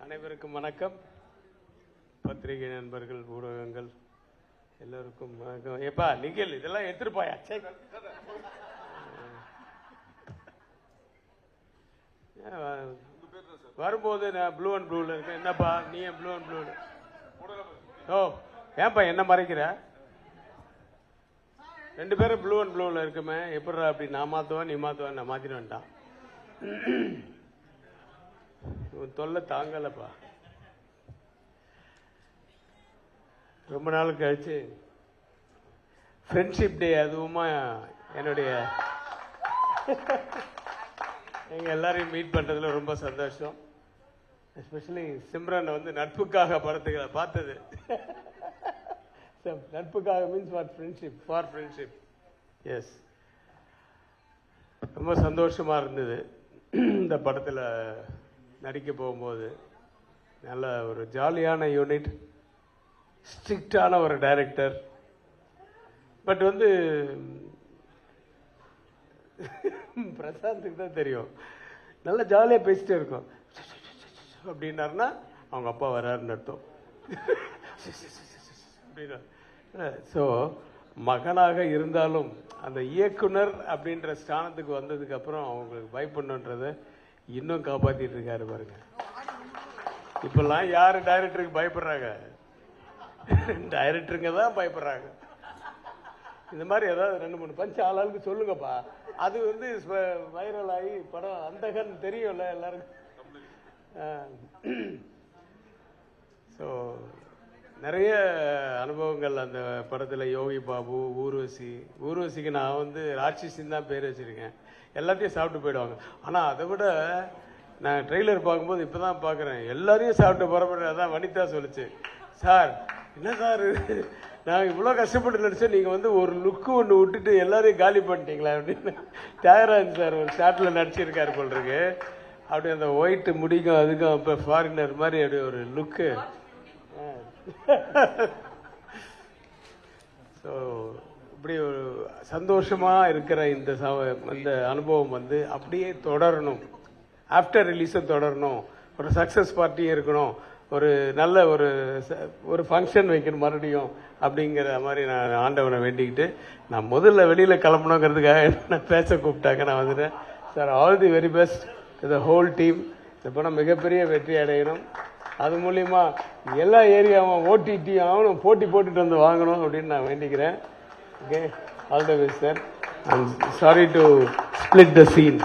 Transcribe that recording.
அனைவருக்கும் வணக்கம். பத்திரிகை நண்பர்கள், ஊடகங்கள் எல்லோருக்கும் வணக்கம். ஏப்பா நிகழ் இதெல்லாம் எடுத்துருப்பாயா? வரும்போது நான் ப்ளூ அண்ட் ப்ளூல இருக்கேன். என்னப்பா நீ ப்ளூ அண்ட் ப்ளூ? ஓ ஏன்பா என்ன மறைக்கிற? ரெண்டு பேரும் ப்ளூ அண்ட் ப்ளூல இருக்குமே, எப்படிடா அப்படி? நான் மாத்துவேன் நீ மாத்துவேன், நான் மாத்திட்டு வந்துட்டான். தொல்லை தாங்கலப்பா. ரொம்ப நாள் கழிச்சு ஃப்ரெண்ட்ஷிப் டே, அதுவுமா என்னுடைய எங்க எல்லாரையும் மீட் பண்றதுல ரொம்ப சந்தோஷம். எஸ்பெஷலி சிம்ரன் வந்து நட்புக்காக படத்துக்கு பார்த்தது. நட்புக்காக மீன்ஸ் ஃபார் ஃப்ரெண்ட்ஷிப். எஸ், ரொம்ப சந்தோஷமா இருந்தது இந்த படத்தில் நடிக்க போகும்போது. நல்ல ஒரு ஜாலியான யூனிட், ஸ்ட்ரிக்டான ஒரு டைரக்டர். பட் வந்து பிரசாந்துக்கு தான் தெரியும், நல்ல ஜாலியாக பேசிட்டே இருக்கும். அப்படின்னாருன்னா அவங்க அப்பா வர்றாருன்னு அர்த்தம். அப்படின்னா ஸோ மகனாக இருந்தாலும் அந்த இயக்குனர் அப்படின்ற ஸ்தானத்துக்கு வந்ததுக்கு அப்புறம் அவங்களுக்கு பயப்படணுன்றதை இன்னும் காப்பாத்திட்டு இருக்காரு பாருங்க. இப்பெல்லாம் யாரு டைரக்டருக்கு பயப்படுறாங்க? டைரக்டருங்க தான் பயப்படுறாங்க. இந்த மாதிரி ஏதாவது 2-3 பஞ்சு ஆளாளுக்கு சொல்லுங்கப்பா. அது வந்து வைரல் ஆகி படம் அந்தகன் தெரியும்ல எல்லாருக்கும். ஸோ நிறைய அனுபவங்கள் அந்த படத்தில். யோகி பாபு, ஊர்வசிக்கு நான் வந்து ராட்சசின்னு தான் பேர் வச்சிருக்கேன். எல்லாத்தையும் சாப்பிட்டு போயிடுவாங்க. ஆனால் அதை விட நான் ட்ரெய்லர் பார்க்கும்போது இப்போ தான் பார்க்குறேன், எல்லாரையும் சாப்பிட்டு புறப்படுற. அதான் வனிதா சொல்லிச்சு, சார் என்ன சார் நான் இவ்வளோ கஷ்டப்பட்டு நடிச்சேன், நீங்கள் வந்து ஒரு லுக்கு ஒன்று விட்டுட்டு எல்லாரையும் காலி பண்ணிட்டீங்களா அப்படின்னு. தியாகராஜன் சார் ஒரு ஷாட்டில் நடிச்சிருக்காரு போல் இருக்கு. அப்படி அந்த ஒயிட் முடிக்கும் அதுக்கும் இப்போ ஃபாரினர் மாதிரி அப்படி ஒரு லுக்கு. ஸோ இப்படி ஒரு சந்தோஷமாக இருக்கிற இந்த அனுபவம் வந்து அப்படியே தொடரணும். ஆஃப்டர் ரிலீஸும் தொடரணும். ஒரு சக்ஸஸ் பார்ட்டியும் இருக்கணும். ஒரு நல்ல ஒரு ஃபங்க்ஷன் வைக்கணும் மறுபடியும் அப்படிங்கிற மாதிரி நான் ஆண்டவனை வேண்டிக்கிட்டு, நான் முதல்ல வெளியில் கிளம்பணுங்கிறதுக்காக என்ன பேச கூப்பிட்டாங்க. நான் வந்துட்டேன். Sir, all the very best to the whole team. இந்த படம் மிகப்பெரிய வெற்றி அடையணும். அது மூலியமா எல்லா ஏரியாவும் ஓடிடி ஆகணும், போட்டி போட்டுட்டு வந்து வாங்கணும் அப்படின்னு நான் வேண்டிக்கிறேன். Okay, all the best sir. I'm sorry to split the scene.